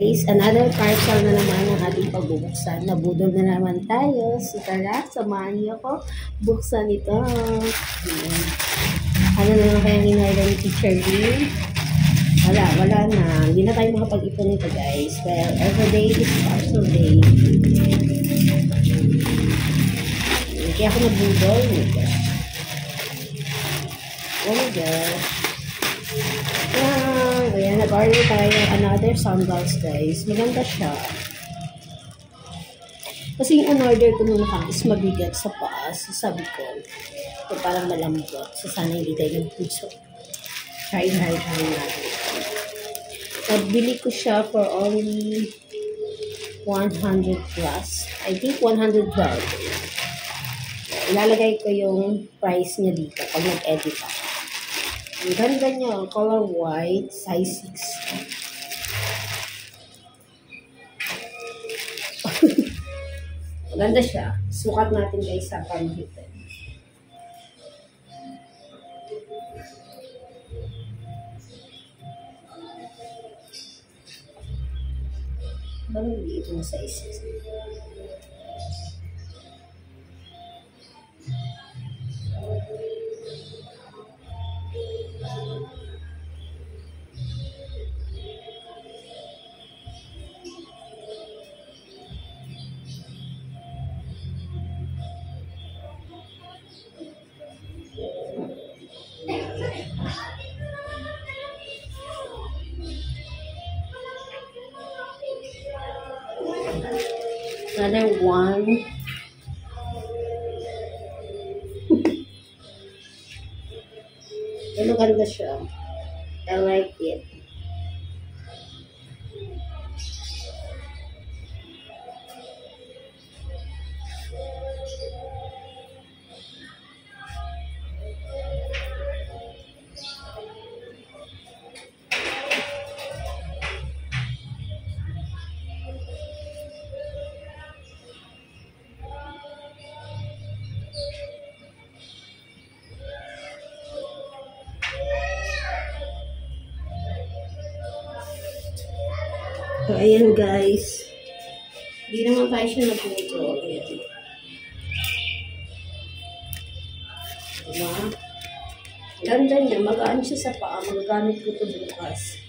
Guys, another parcel na naman ang ating pagbubuksan. Nabudol na naman tayo. So tara, samahan niyo ako buksan ito. Ano na naman kayang in-order ni Teacher Lee? Wala na. Hindi na tayo makapag-ipon nito guys. Well, everyday is parcel day. Kaya ako nabudol. Oh my gosh. Ayan, nag-order tayo another sandals guys. Maganda siya. Kasi yung order ko muna is mabigat sa paa. So sabi ko, ito parang malambot. So sana hindi tayo nagpuso. Try natin. Nagbili ko siya for only 100 plus. I think 112. Ilalagay ko yung price niya dito pag nag-edit ako. Ang ganda niya, color white, size 6. Maganda siya. Sukat natin guys sa panhitan. Parang liit yung size 6. Another one. Ano ganda siya. I like it. So, ayan guys. Hindi naman tayo siya nagputo. Ayan. Diba? Ganda niya. Magaan siya sa paa. Magagamit ko ito bukas.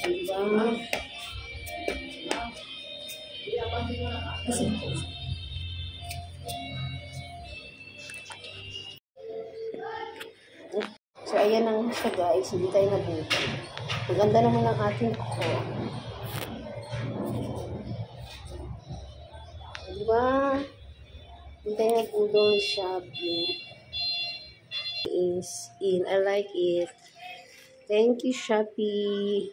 Diba? Kasi so, ayan ang siya guys. Hindi tayo nabuto. Maganda naman ang ating ako. Diba? Hindi tayo nabuto ng Shopee. Is in. I like it. Thank you, Shopee.